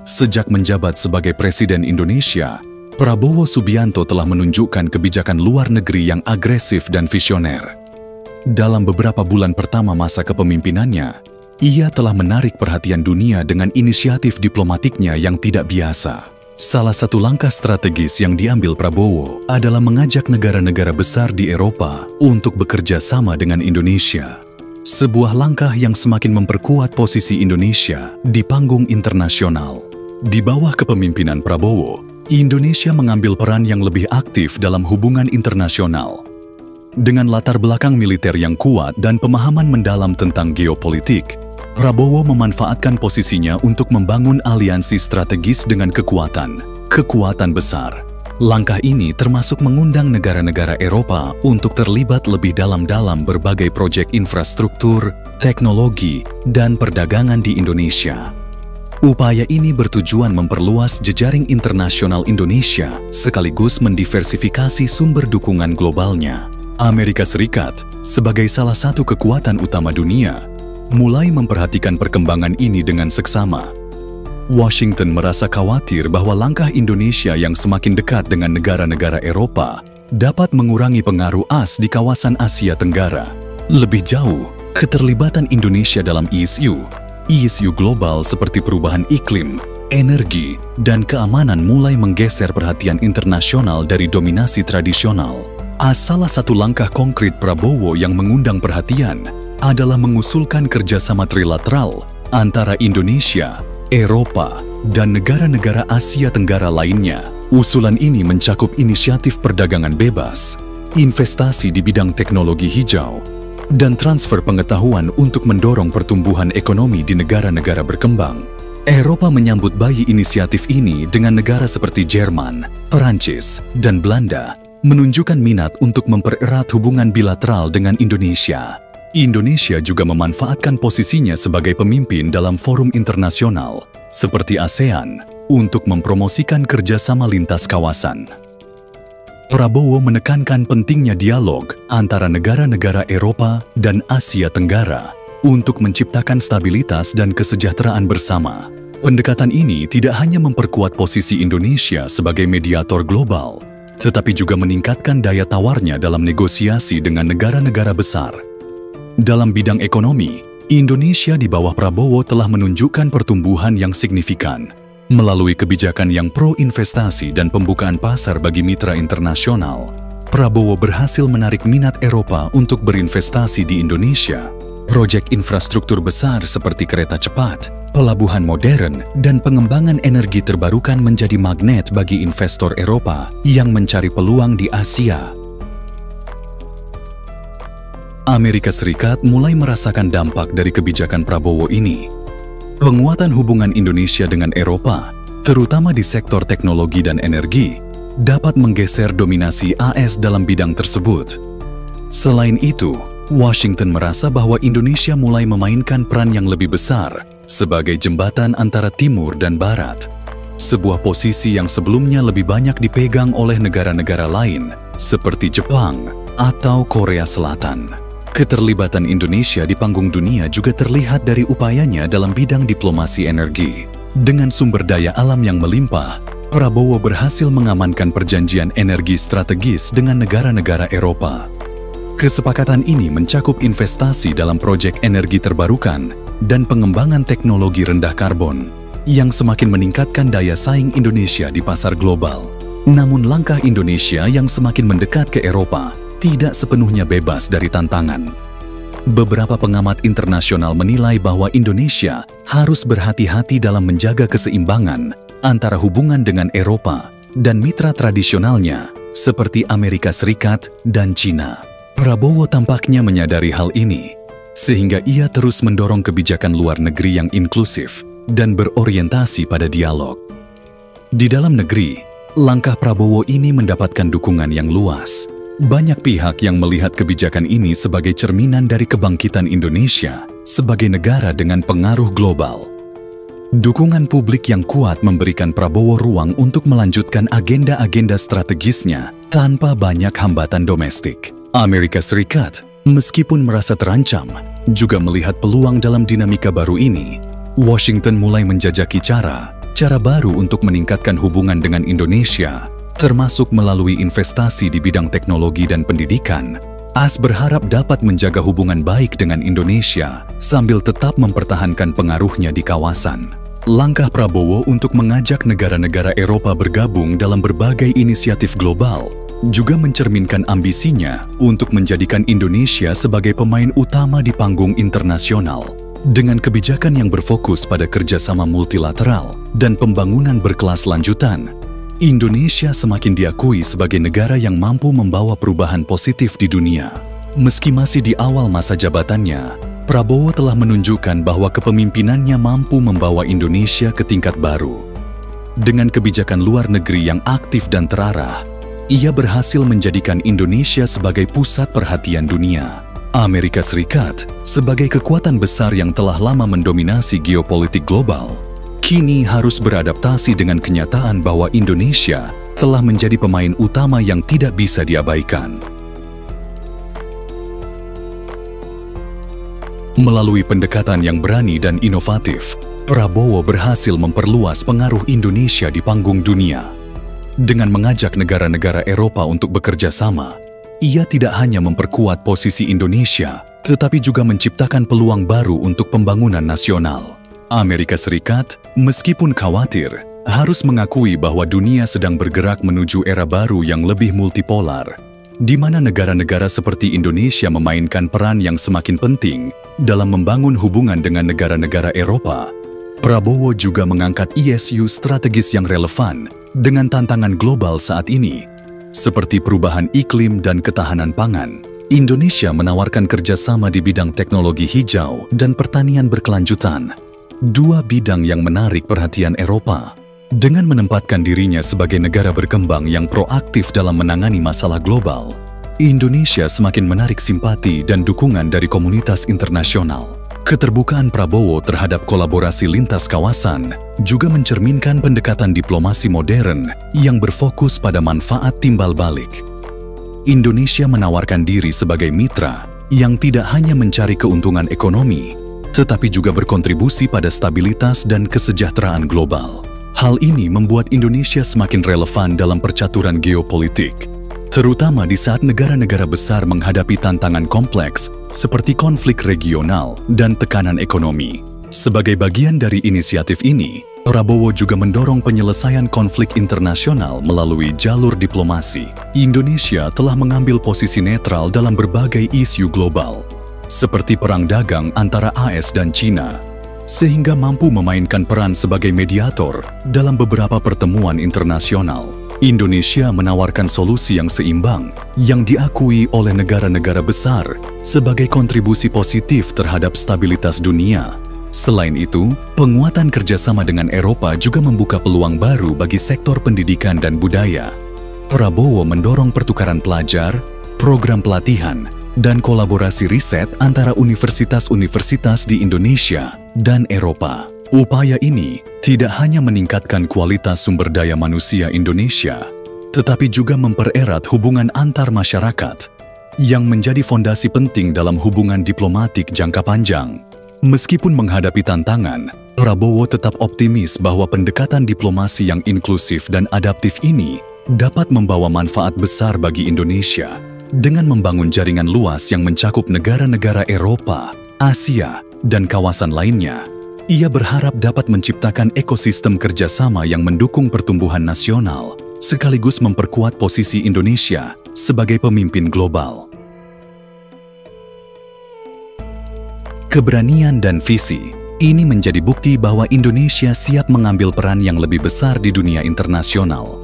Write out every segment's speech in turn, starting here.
Sejak menjabat sebagai Presiden Indonesia, Prabowo Subianto telah menunjukkan kebijakan luar negeri yang agresif dan visioner. Dalam beberapa bulan pertama masa kepemimpinannya, ia telah menarik perhatian dunia dengan inisiatif diplomatiknya yang tidak biasa. Salah satu langkah strategis yang diambil Prabowo adalah mengajak negara-negara besar di Eropa untuk bekerja sama dengan Indonesia. Sebuah langkah yang semakin memperkuat posisi Indonesia di panggung internasional. Di bawah kepemimpinan Prabowo, Indonesia mengambil peran yang lebih aktif dalam hubungan internasional. Dengan latar belakang militer yang kuat dan pemahaman mendalam tentang geopolitik, Prabowo memanfaatkan posisinya untuk membangun aliansi strategis dengan kekuatan besar. Langkah ini termasuk mengundang negara-negara Eropa untuk terlibat lebih dalam berbagai proyek infrastruktur, teknologi, dan perdagangan di Indonesia. Upaya ini bertujuan memperluas jejaring internasional Indonesia sekaligus mendiversifikasi sumber dukungan globalnya. Amerika Serikat, sebagai salah satu kekuatan utama dunia, mulai memperhatikan perkembangan ini dengan seksama. Washington merasa khawatir bahwa langkah Indonesia yang semakin dekat dengan negara-negara Eropa dapat mengurangi pengaruh AS di kawasan Asia Tenggara. Lebih jauh, keterlibatan Indonesia dalam isu global seperti perubahan iklim, energi, dan keamanan mulai menggeser perhatian internasional dari dominasi tradisional. Salah satu langkah konkret Prabowo yang mengundang perhatian adalah mengusulkan kerjasama trilateral antara Indonesia, Eropa, dan negara-negara Asia Tenggara lainnya. Usulan ini mencakup inisiatif perdagangan bebas, investasi di bidang teknologi hijau, dan transfer pengetahuan untuk mendorong pertumbuhan ekonomi di negara-negara berkembang. Eropa menyambut baik inisiatif ini dengan negara seperti Jerman, Perancis, dan Belanda menunjukkan minat untuk mempererat hubungan bilateral dengan Indonesia. Indonesia juga memanfaatkan posisinya sebagai pemimpin dalam forum internasional seperti ASEAN untuk mempromosikan kerjasama lintas kawasan. Prabowo menekankan pentingnya dialog antara negara-negara Eropa dan Asia Tenggara untuk menciptakan stabilitas dan kesejahteraan bersama. Pendekatan ini tidak hanya memperkuat posisi Indonesia sebagai mediator global, tetapi juga meningkatkan daya tawarnya dalam negosiasi dengan negara-negara besar. Dalam bidang ekonomi, Indonesia di bawah Prabowo telah menunjukkan pertumbuhan yang signifikan. Melalui kebijakan yang pro-investasi dan pembukaan pasar bagi mitra internasional, Prabowo berhasil menarik minat Eropa untuk berinvestasi di Indonesia. Proyek infrastruktur besar seperti kereta cepat, pelabuhan modern, dan pengembangan energi terbarukan menjadi magnet bagi investor Eropa yang mencari peluang di Asia. Amerika Serikat mulai merasakan dampak dari kebijakan Prabowo ini. Penguatan hubungan Indonesia dengan Eropa, terutama di sektor teknologi dan energi, dapat menggeser dominasi AS dalam bidang tersebut. Selain itu, Washington merasa bahwa Indonesia mulai memainkan peran yang lebih besar sebagai jembatan antara Timur dan Barat. Sebuah posisi yang sebelumnya lebih banyak dipegang oleh negara-negara lain seperti Jepang atau Korea Selatan. Keterlibatan Indonesia di panggung dunia juga terlihat dari upayanya dalam bidang diplomasi energi. Dengan sumber daya alam yang melimpah, Prabowo berhasil mengamankan perjanjian energi strategis dengan negara-negara Eropa. Kesepakatan ini mencakup investasi dalam proyek energi terbarukan dan pengembangan teknologi rendah karbon yang semakin meningkatkan daya saing Indonesia di pasar global. Namun langkah Indonesia yang semakin mendekat ke Eropa tidak sepenuhnya bebas dari tantangan. Beberapa pengamat internasional menilai bahwa Indonesia harus berhati-hati dalam menjaga keseimbangan antara hubungan dengan Eropa dan mitra tradisionalnya seperti Amerika Serikat dan China. Prabowo tampaknya menyadari hal ini, sehingga ia terus mendorong kebijakan luar negeri yang inklusif dan berorientasi pada dialog. Di dalam negeri, langkah Prabowo ini mendapatkan dukungan yang luas. Banyak pihak yang melihat kebijakan ini sebagai cerminan dari kebangkitan Indonesia sebagai negara dengan pengaruh global. Dukungan publik yang kuat memberikan Prabowo ruang untuk melanjutkan agenda-agenda strategisnya tanpa banyak hambatan domestik. Amerika Serikat, meskipun merasa terancam, juga melihat peluang dalam dinamika baru ini. Washington mulai menjajaki cara cara baru untuk meningkatkan hubungan dengan Indonesia, termasuk melalui investasi di bidang teknologi dan pendidikan. AS berharap dapat menjaga hubungan baik dengan Indonesia sambil tetap mempertahankan pengaruhnya di kawasan. Langkah Prabowo untuk mengajak negara-negara Eropa bergabung dalam berbagai inisiatif global juga mencerminkan ambisinya untuk menjadikan Indonesia sebagai pemain utama di panggung internasional. Dengan kebijakan yang berfokus pada kerjasama multilateral dan pembangunan berkelas lanjutan, Indonesia semakin diakui sebagai negara yang mampu membawa perubahan positif di dunia. Meski masih di awal masa jabatannya, Prabowo telah menunjukkan bahwa kepemimpinannya mampu membawa Indonesia ke tingkat baru. Dengan kebijakan luar negeri yang aktif dan terarah, ia berhasil menjadikan Indonesia sebagai pusat perhatian dunia. Amerika Serikat, sebagai kekuatan besar yang telah lama mendominasi geopolitik global, kini harus beradaptasi dengan kenyataan bahwa Indonesia telah menjadi pemain utama yang tidak bisa diabaikan. Melalui pendekatan yang berani dan inovatif, Prabowo berhasil memperluas pengaruh Indonesia di panggung dunia. Dengan mengajak negara-negara Eropa untuk bekerja sama, ia tidak hanya memperkuat posisi Indonesia, tetapi juga menciptakan peluang baru untuk pembangunan nasional. Amerika Serikat, meskipun khawatir, harus mengakui bahwa dunia sedang bergerak menuju era baru yang lebih multipolar, di mana negara-negara seperti Indonesia memainkan peran yang semakin penting dalam membangun hubungan dengan negara-negara Eropa. Prabowo juga mengangkat isu strategis yang relevan dengan tantangan global saat ini, seperti perubahan iklim dan ketahanan pangan. Indonesia menawarkan kerjasama di bidang teknologi hijau dan pertanian berkelanjutan, dua bidang yang menarik perhatian Eropa. Dengan menempatkan dirinya sebagai negara berkembang yang proaktif dalam menangani masalah global, Indonesia semakin menarik simpati dan dukungan dari komunitas internasional. Keterbukaan Prabowo terhadap kolaborasi lintas kawasan juga mencerminkan pendekatan diplomasi modern yang berfokus pada manfaat timbal balik. Indonesia menawarkan diri sebagai mitra yang tidak hanya mencari keuntungan ekonomi, tetapi juga berkontribusi pada stabilitas dan kesejahteraan global. Hal ini membuat Indonesia semakin relevan dalam percaturan geopolitik, terutama di saat negara-negara besar menghadapi tantangan kompleks seperti konflik regional dan tekanan ekonomi. Sebagai bagian dari inisiatif ini, Prabowo juga mendorong penyelesaian konflik internasional melalui jalur diplomasi. Indonesia telah mengambil posisi netral dalam berbagai isu global, seperti perang dagang antara AS dan China, sehingga mampu memainkan peran sebagai mediator dalam beberapa pertemuan internasional. Indonesia menawarkan solusi yang seimbang yang diakui oleh negara-negara besar sebagai kontribusi positif terhadap stabilitas dunia. Selain itu, penguatan kerjasama dengan Eropa juga membuka peluang baru bagi sektor pendidikan dan budaya. Prabowo mendorong pertukaran pelajar, program pelatihan, dan kolaborasi riset antara universitas-universitas di Indonesia dan Eropa. Upaya ini tidak hanya meningkatkan kualitas sumber daya manusia Indonesia, tetapi juga mempererat hubungan antar masyarakat yang menjadi fondasi penting dalam hubungan diplomatik jangka panjang. Meskipun menghadapi tantangan, Prabowo tetap optimis bahwa pendekatan diplomasi yang inklusif dan adaptif ini dapat membawa manfaat besar bagi Indonesia dengan membangun jaringan luas yang mencakup negara-negara Eropa, Asia, dan kawasan lainnya. Ia berharap dapat menciptakan ekosistem kerjasama yang mendukung pertumbuhan nasional, sekaligus memperkuat posisi Indonesia sebagai pemimpin global. Keberanian dan visi ini menjadi bukti bahwa Indonesia siap mengambil peran yang lebih besar di dunia internasional.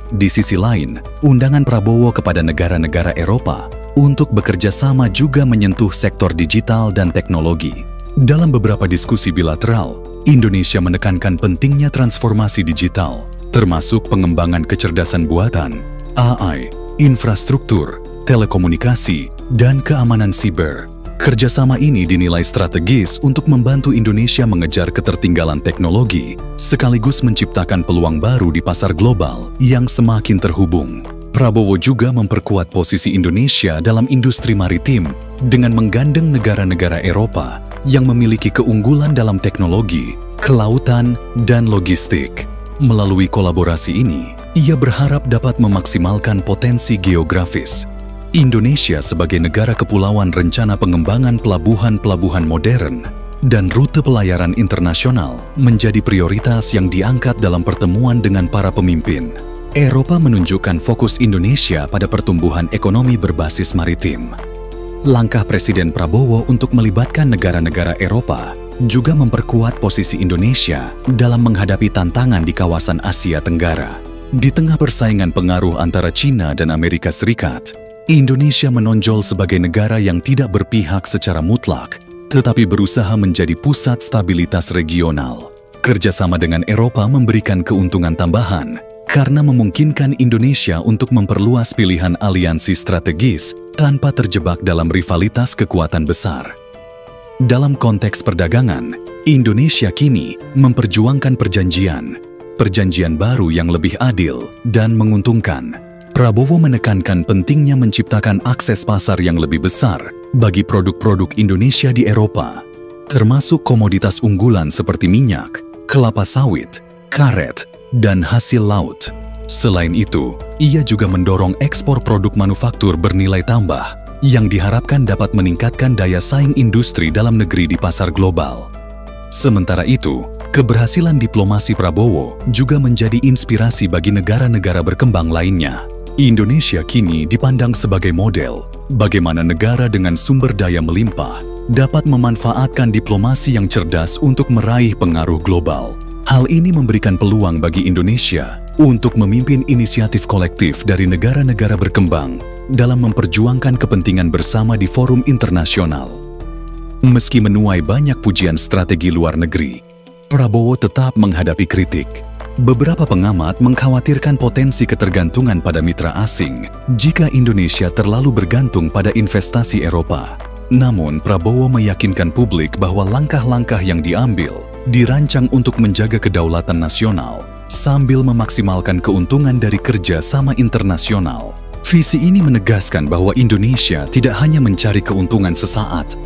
Di sisi lain, undangan Prabowo kepada negara-negara Eropa untuk bekerja sama juga menyentuh sektor digital dan teknologi. Dalam beberapa diskusi bilateral, Indonesia menekankan pentingnya transformasi digital, termasuk pengembangan kecerdasan buatan, AI, infrastruktur, telekomunikasi, dan keamanan siber. Kerjasama ini dinilai strategis untuk membantu Indonesia mengejar ketertinggalan teknologi, sekaligus menciptakan peluang baru di pasar global yang semakin terhubung. Prabowo juga memperkuat posisi Indonesia dalam industri maritim dengan menggandeng negara-negara Eropa yang memiliki keunggulan dalam teknologi, kelautan, dan logistik. Melalui kolaborasi ini, ia berharap dapat memaksimalkan potensi geografis Indonesia sebagai negara kepulauan, rencana pengembangan pelabuhan-pelabuhan modern, dan rute pelayaran internasional menjadi prioritas yang diangkat dalam pertemuan dengan para pemimpin. Eropa menunjukkan fokus Indonesia pada pertumbuhan ekonomi berbasis maritim. Langkah Presiden Prabowo untuk melibatkan negara-negara Eropa juga memperkuat posisi Indonesia dalam menghadapi tantangan di kawasan Asia Tenggara. Di tengah persaingan pengaruh antara China dan Amerika Serikat, Indonesia menonjol sebagai negara yang tidak berpihak secara mutlak, tetapi berusaha menjadi pusat stabilitas regional. Kerjasama dengan Eropa memberikan keuntungan tambahan karena memungkinkan Indonesia untuk memperluas pilihan aliansi strategis tanpa terjebak dalam rivalitas kekuatan besar. Dalam konteks perdagangan, Indonesia kini memperjuangkan perjanjian baru yang lebih adil dan menguntungkan. Prabowo menekankan pentingnya menciptakan akses pasar yang lebih besar bagi produk-produk Indonesia di Eropa, termasuk komoditas unggulan seperti minyak, kelapa sawit, karet, dan hasil laut. Selain itu, ia juga mendorong ekspor produk manufaktur bernilai tambah yang diharapkan dapat meningkatkan daya saing industri dalam negeri di pasar global. Sementara itu, keberhasilan diplomasi Prabowo juga menjadi inspirasi bagi negara-negara berkembang lainnya. Indonesia kini dipandang sebagai model bagaimana negara dengan sumber daya melimpah dapat memanfaatkan diplomasi yang cerdas untuk meraih pengaruh global. Hal ini memberikan peluang bagi Indonesia untuk memimpin inisiatif kolektif dari negara-negara berkembang dalam memperjuangkan kepentingan bersama di forum internasional. Meski menuai banyak pujian strategi luar negeri, Prabowo tetap menghadapi kritik. Beberapa pengamat mengkhawatirkan potensi ketergantungan pada mitra asing jika Indonesia terlalu bergantung pada investasi Eropa. Namun, Prabowo meyakinkan publik bahwa langkah-langkah yang diambil dirancang untuk menjaga kedaulatan nasional sambil memaksimalkan keuntungan dari kerja sama internasional. Visi ini menegaskan bahwa Indonesia tidak hanya mencari keuntungan sesaat,